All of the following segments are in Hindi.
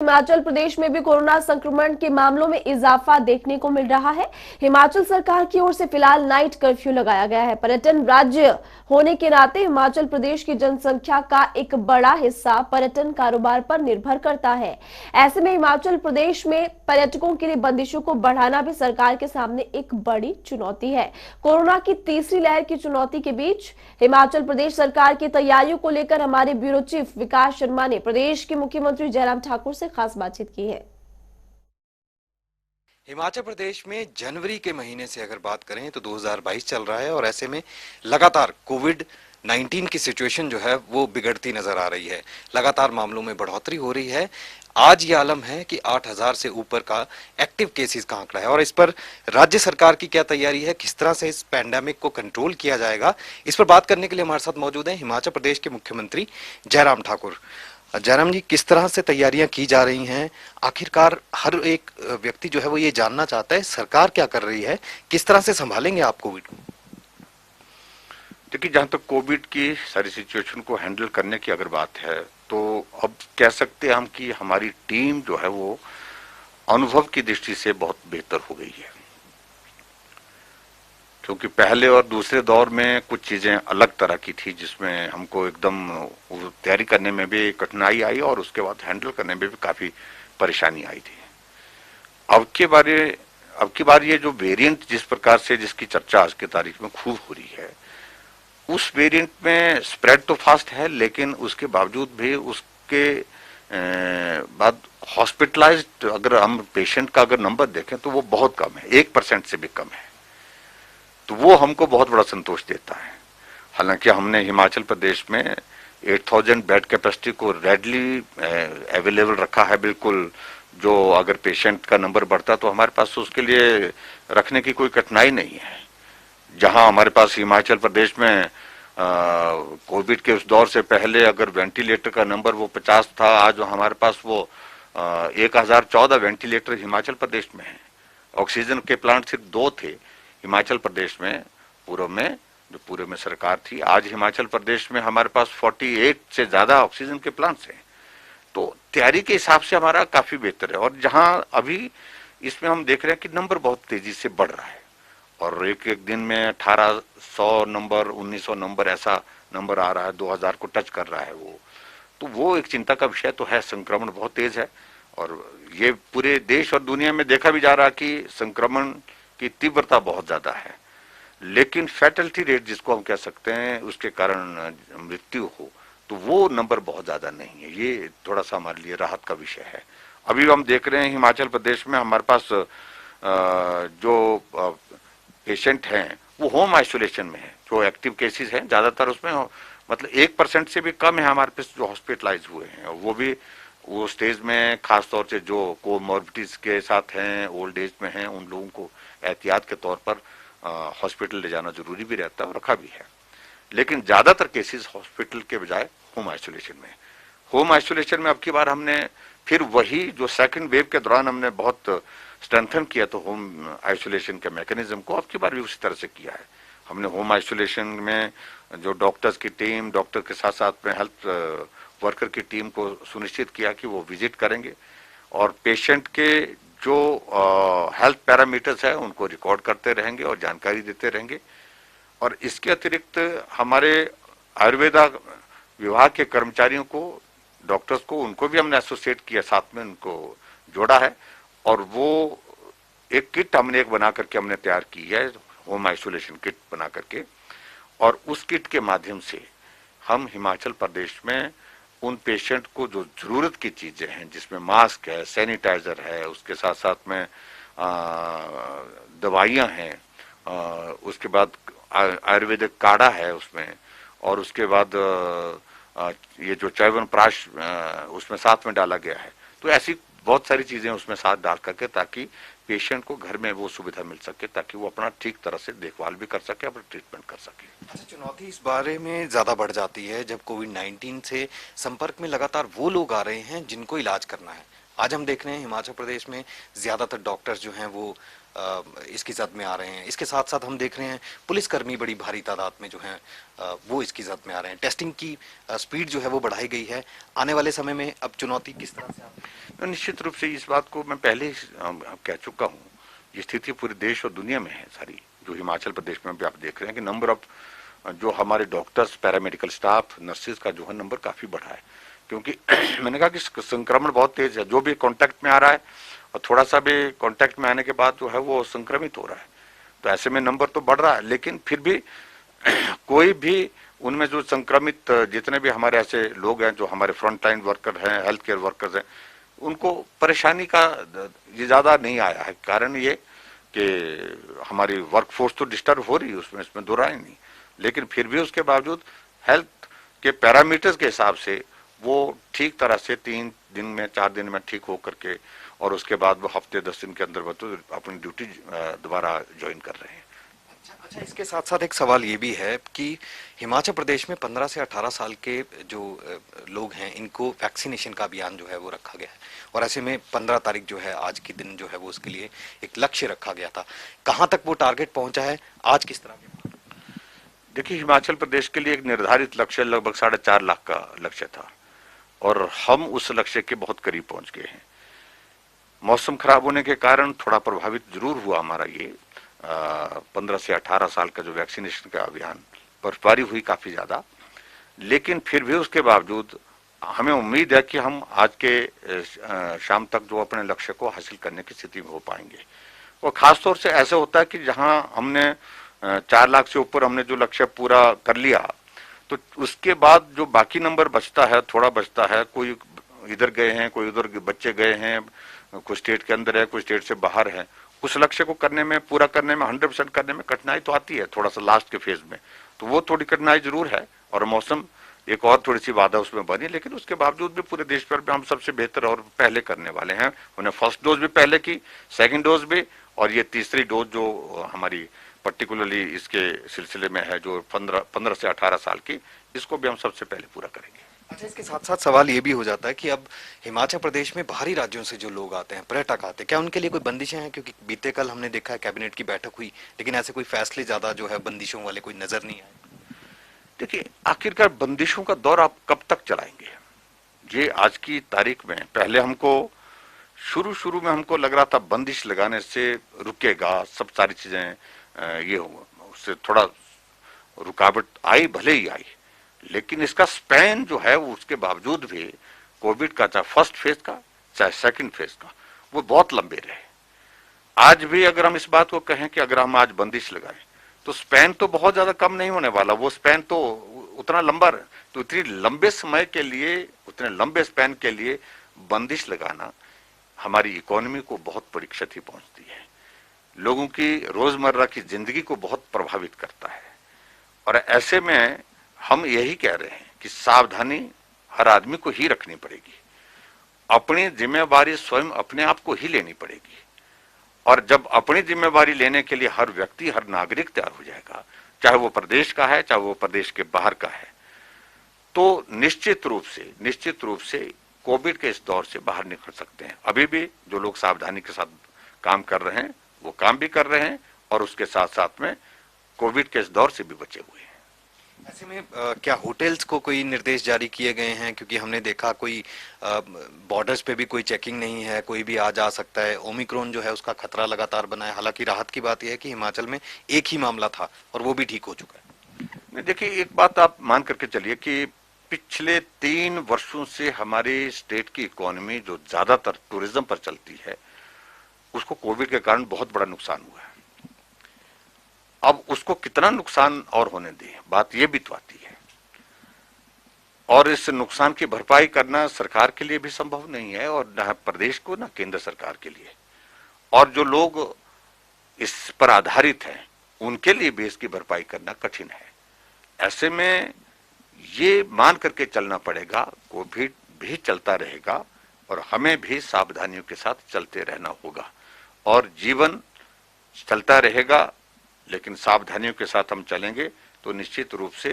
हिमाचल प्रदेश में भी कोरोना संक्रमण के मामलों में इजाफा देखने को मिल रहा है। हिमाचल सरकार की ओर से फिलहाल नाइट कर्फ्यू लगाया गया है। पर्यटन राज्य होने के नाते हिमाचल प्रदेश की जनसंख्या का एक बड़ा हिस्सा पर्यटन कारोबार पर निर्भर करता है। ऐसे में हिमाचल प्रदेश में पर्यटकों के लिए बंदिशों को बढ़ाना भी सरकार के सामने एक बड़ी चुनौती है। कोरोना की तीसरी लहर की चुनौती के बीच हिमाचल प्रदेश सरकार की तैयारियों को लेकर हमारे ब्यूरो चीफ विकास शर्मा ने प्रदेश के मुख्यमंत्री जयराम ठाकुर से खास बातचीत की है। हिमाचल प्रदेश में जनवरी के महीने से अगर बात करें तो 2022 चल रहा है और ऐसे में लगातार कोविड-19 की सिचुएशन जो है वो बिगड़ती नजर आ रही है। लगातार मामलों में बढ़ोतरी हो रही है। आज ये आलम है कि 8,000 से ऊपर का एक्टिव केसेस का आंकड़ा है और इस पर राज्य सरकार की क्या तैयारी है, किस तरह से इस पैंडेमिक को कंट्रोल किया जाएगा, इस पर बात करने के लिए हमारे साथ मौजूद हैं हिमाचल प्रदेश के मुख्यमंत्री जयराम ठाकुर। जयराम जी, किस तरह से तैयारियां की जा रही हैं? आखिरकार हर एक व्यक्ति जो है वो ये जानना चाहता है सरकार क्या कर रही है, किस तरह से संभालेंगे आप कोविड को? देखिए, जहां तक कोविड की सारी सिचुएशन को हैंडल करने की अगर बात है तो अब कह सकते हैं हम कि हमारी टीम जो है वो अनुभव की दृष्टि से बहुत बेहतर हो गई है, क्योंकि पहले और दूसरे दौर में कुछ चीजें अलग तरह की थी जिसमें हमको एकदम तैयारी करने में भी कठिनाई आई और उसके बाद हैंडल करने में भी काफी परेशानी आई थी। अब की बार ये जो वेरिएंट जिस प्रकार से जिसकी चर्चा आज की तारीख में खूब हो रही है, उस वेरिएंट में स्प्रेड तो फास्ट है, लेकिन उसके बावजूद भी उसके बाद हॉस्पिटलाइज्ड अगर हम पेशेंट का अगर नंबर देखें तो वो बहुत कम है, 1% से भी कम है। तो वो हमको बहुत बड़ा संतोष देता है। हालांकि हमने हिमाचल प्रदेश में 8,000 बेड कैपेसिटी को रेडली अवेलेबल रखा है, बिल्कुल जो अगर पेशेंट का नंबर बढ़ता तो हमारे पास उसके लिए रखने की कोई कठिनाई नहीं है। जहां हमारे पास हिमाचल प्रदेश में कोविड के उस दौर से पहले अगर वेंटिलेटर का नंबर वो 50 था, आज हमारे पास वो 1,014 वेंटिलेटर हिमाचल प्रदेश में है। ऑक्सीजन के प्लांट सिर्फ 2 थे हिमाचल प्रदेश में, पूर्व में जो पूरे में सरकार थी। आज हिमाचल प्रदेश में हमारे पास 48 से ज्यादा ऑक्सीजन के प्लांट्स हैं। तो तैयारी के हिसाब से हमारा काफी बेहतर है। और जहां अभी इसमें हम देख रहे हैं कि नंबर बहुत तेजी से बढ़ रहा है और एक एक दिन में 1,800 नंबर, 1,900 नंबर, ऐसा नंबर आ रहा है, 2,000 को टच कर रहा है वो। तो वो एक चिंता का विषय तो है। संक्रमण बहुत तेज है और ये पूरे देश और दुनिया में देखा भी जा रहा कि संक्रमण की तीव्रता बहुत ज्यादा है, लेकिन फैटलिटी रेट जिसको हम कह सकते हैं उसके कारण मृत्यु हो तो वो नंबर बहुत ज्यादा नहीं है। ये थोड़ा सा हमारे लिए राहत का विषय है। अभी हम देख रहे हैं हिमाचल प्रदेश में हमारे पास जो पेशेंट हैं वो होम आइसोलेशन में है। जो एक्टिव केसेस हैं ज्यादातर उसमें मतलब 1% से भी कम है हमारे पास जो हॉस्पिटलाइज हुए हैं, वो भी वो स्टेज में, खासतौर से जो कोमॉर्बिडिटीज के साथ हैं, ओल्ड एज में हैं, उन लोगों को एहतियात के तौर पर हॉस्पिटल ले जाना जरूरी भी रहता है और रखा भी है। लेकिन ज्यादातर केसेस हॉस्पिटल के बजाय होम आइसोलेशन में। होम आइसोलेशन में अब की बार हमने फिर वही जो सेकंड वेव के दौरान हमने बहुत स्ट्रेंथन किया तो होम आइसोलेशन के मैकेनिज्म को अब की बार भी उसी तरह से किया है। हमने होम आइसोलेशन में जो डॉक्टर्स की टीम, डॉक्टर के साथ साथ में हेल्थ वर्कर की टीम को सुनिश्चित किया कि वो विजिट करेंगे और पेशेंट के जो हेल्थ पैरामीटर्स है उनको रिकॉर्ड करते रहेंगे और जानकारी देते रहेंगे। और इसके अतिरिक्त हमारे आयुर्वेदा विभाग के कर्मचारियों को, डॉक्टर्स को, उनको भी हमने एसोसिएट किया, साथ में उनको जोड़ा है और वो एक किट हमने एक बना करके हमने तैयार की है, होम आइसोलेशन किट बना करके। और उस किट के माध्यम से हम हिमाचल प्रदेश में उन पेशेंट को जो जरूरत की चीजें हैं, जिसमें मास्क है, सैनिटाइजर है, उसके साथ साथ में दवाइयां हैं, उसके बाद आयुर्वेदिक काढ़ा है उसमें, और उसके बाद ये जो च्यवनप्राश उसमें साथ में डाला गया है। तो ऐसी बहुत सारी चीजें उसमें साथ डाल करके ताकि पेशेंट को घर में वो सुविधा मिल सके, ताकि वो अपना ठीक तरह से देखभाल भी कर सके, अपना ट्रीटमेंट कर सके। अच्छा, चुनौती इस बारे में ज्यादा बढ़ जाती है जब कोविड-19 से संपर्क में लगातार वो लोग आ रहे हैं जिनको इलाज करना है। आज हम देख रहे हैं हिमाचल प्रदेश में ज्यादातर डॉक्टर्स जो हैं वो इसकी जद में आ रहे हैं। इसके साथ साथ हम देख रहे हैं पुलिसकर्मी बड़ी भारी तादाद में जो हैं वो इसकी जद में आ रहे हैं। टेस्टिंग की स्पीड जो है वो बढ़ाई गई है। आने वाले समय में अब चुनौती किस तरह से आप? निश्चित रूप से इस बात को मैं पहले ही कह चुका हूँ। ये स्थिति पूरे देश और दुनिया में है सारी, जो हिमाचल प्रदेश में भी आप देख रहे हैं कि नंबर ऑफ जो हमारे डॉक्टर्स, पैरामेडिकल स्टाफ, नर्सेज का जो है नंबर काफी बढ़ा है। क्योंकि मैंने कहा कि संक्रमण बहुत तेज है, जो भी कांटेक्ट में आ रहा है और थोड़ा सा भी कांटेक्ट में आने के बाद जो है वो संक्रमित हो रहा है। तो ऐसे में नंबर तो बढ़ रहा है, लेकिन फिर भी कोई भी उनमें जो संक्रमित जितने भी हमारे ऐसे लोग हैं जो हमारे फ्रंट लाइन वर्कर हैं, हेल्थ केयर वर्कर्स हैं, उनको परेशानी का ये ज्यादा नहीं आया है। कारण ये कि हमारी वर्कफोर्स तो डिस्टर्ब हो रही है, उसमें इसमें दो राय नहीं, लेकिन फिर भी उसके बावजूद हेल्थ के पैरामीटर्स के हिसाब से वो ठीक तरह से 3 दिन में 4 दिन में ठीक होकर के और उसके बाद वो हफ्ते 10 दिन के अंदर वो तो अपनी ड्यूटी दोबारा ज्वाइन कर रहे हैं। अच्छा, इसके साथ साथ एक सवाल ये भी है कि हिमाचल प्रदेश में 15 से 18 साल के जो लोग हैं इनको वैक्सीनेशन का अभियान जो है वो रखा गया है और ऐसे में 15 तारीख जो है आज के दिन जो है वो उसके लिए एक लक्ष्य रखा गया था। कहां तक वो टारगेट पहुंचा है आज किस तरह के? देखिए, हिमाचल प्रदेश के लिए एक निर्धारित लक्ष्य लगभग 4.5 लाख का लक्ष्य था और हम उस लक्ष्य के बहुत करीब पहुंच गए हैं। मौसम खराब होने के कारण थोड़ा प्रभावित जरूर हुआ हमारा ये 15 से 18 साल का जो वैक्सीनेशन का अभियान, बर्फबारी हुई काफी ज्यादा, लेकिन फिर भी उसके बावजूद हमें उम्मीद है कि हम आज के शाम तक जो अपने लक्ष्य को हासिल करने की स्थिति में हो पाएंगे। और खासतौर से ऐसे होता है कि जहां हमने 4 लाख से ऊपर हमने जो लक्ष्य पूरा कर लिया, तो उसके बाद जो बाकी नंबर बचता है, थोड़ा बचता है, कोई इधर गए हैं, कोई उधर बच्चे गए हैं, कुछ स्टेट के अंदर है, कुछ स्टेट से बाहर है, उस लक्ष्य को करने में, पूरा करने में, 100% करने में कठिनाई तो आती है थोड़ा सा लास्ट के फेज में, तो वो थोड़ी कठिनाई जरूर है और मौसम एक और थोड़ी सी बाधा उसमें बनी, लेकिन उसके बावजूद भी पूरे देश भर में हम सबसे बेहतर और पहले करने वाले हैं। उन्हें फर्स्ट डोज भी पहले की, सेकेंड डोज भी, और ये तीसरी डोज जो हमारी पर्टिकुलरली इसके सिलसिले में है जो 15 से 18 साल की, इसको भी हम सबसे पहले पूरा करेंगे। अच्छा, इसके साथ साथ सवाल ये भी हो जाता है कि अब हिमाचल प्रदेश में बाहरी राज्यों से जो लोग आते हैं, पर्यटक आते हैं, क्या उनके लिए कोई बंदिशें हैं? क्योंकि बीते कल हमने देखा है कैबिनेट की बैठक हुई, लेकिन ऐसे कोई फैसले ज्यादा जो है बंदिशों वाले कोई नजर नहीं आए। देखिए, आखिरकार बंदिशों का दौर आप कब तक चलाएंगे? ये आज की तारीख में, पहले हमको शुरू में हमको लग रहा था बंदिश लगाने से रुकेगा, सब सारी चीजें ये होगा, उससे थोड़ा रुकावट आई, भले ही आई, लेकिन इसका स्पैन जो है उसके बावजूद भी कोविड का, चाहे फर्स्ट फेज का चाहे सेकंड फेज का, वो बहुत लंबे रहे। आज भी अगर हम इस बात को कहें कि अगर हम आज बंदिश लगाएं तो स्पैन तो बहुत ज्यादा कम नहीं होने वाला, वो स्पैन तो उतना लंबा, तो इतनी लंबे समय के लिए, उतने लंबे स्पैन के लिए बंदिश लगाना हमारी इकोनॉमी को बहुत बड़ी क्षति पहुंचती है, लोगों की रोजमर्रा की जिंदगी को बहुत प्रभावित करता है। और ऐसे में हम यही कह रहे हैं कि सावधानी हर आदमी को ही रखनी पड़ेगी, अपनी जिम्मेवारी स्वयं अपने आप को ही लेनी पड़ेगी। और जब अपनी जिम्मेवारी लेने के लिए हर व्यक्ति, हर नागरिक तैयार हो जाएगा, चाहे वो प्रदेश का है, चाहे वो प्रदेश के बाहर का है, तो निश्चित रूप से कोविड के इस दौर से बाहर निकल सकते हैं। अभी भी जो लोग सावधानी के साथ काम कर रहे हैं वो काम भी कर रहे हैं और उसके साथ साथ में कोविड के इस दौर से भी बचे हुए हैं। ऐसे में क्या होटल्स को कोई निर्देश जारी किए गए हैं? क्योंकि हमने देखा कोई बॉर्डर्स पे भी कोई चेकिंग नहीं है, कोई भी आ जा सकता है, ओमिक्रॉन जो है उसका खतरा लगातार बना है। हालांकि राहत की बात यह है कि हिमाचल में एक ही मामला था और वो भी ठीक हो चुका है। देखिए, एक बात आप मान करके चलिए कि पिछले 3 वर्षों से हमारी स्टेट की इकोनॉमी जो ज्यादातर टूरिज्म पर चलती है, उसको कोविड के कारण बहुत बड़ा नुकसान हुआ है। अब उसको कितना नुकसान और होने दें, बात ये भी तो आती है। और इस नुकसान की भरपाई करना सरकार के लिए भी संभव नहीं है, और न प्रदेश को, न केंद्र सरकार के लिए। और जो लोग इस पर आधारित हैं उनके लिए भी इसकी भरपाई करना कठिन है। ऐसे में ये मान करके चलना पड़ेगा, कोविड भी चलता रहेगा और हमें भी सावधानियों के साथ चलते रहना होगा, और जीवन चलता रहेगा, लेकिन सावधानियों के साथ हम चलेंगे तो निश्चित रूप से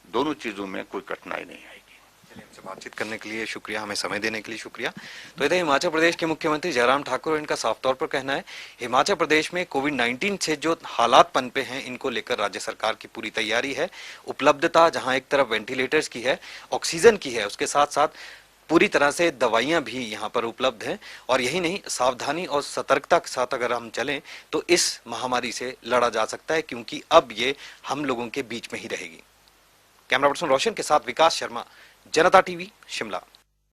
दोनों चीजों में कोई कठिनाई नहीं आएगी। हमसे बातचीत करने के लिए शुक्रिया, हमें समय देने के लिए शुक्रिया। तो इधर हिमाचल प्रदेश के मुख्यमंत्री जयराम ठाकुर और इनका साफ तौर पर कहना है हिमाचल प्रदेश में कोविड-19 से जो हालात पनपे हैं इनको लेकर राज्य सरकार की पूरी तैयारी है। उपलब्धता जहां एक तरफ वेंटिलेटर्स की है, ऑक्सीजन की है, उसके साथ साथ पूरी तरह से दवाइयां भी यहाँ पर उपलब्ध हैं। और यही नहीं, सावधानी और सतर्कता के साथ अगर हम चलें तो इस महामारी से लड़ा जा सकता है, क्योंकि अब ये हम लोगों के बीच में ही रहेगी। कैमरा पर्सन रोशन के साथ विकास शर्मा, जनता टीवी, शिमला।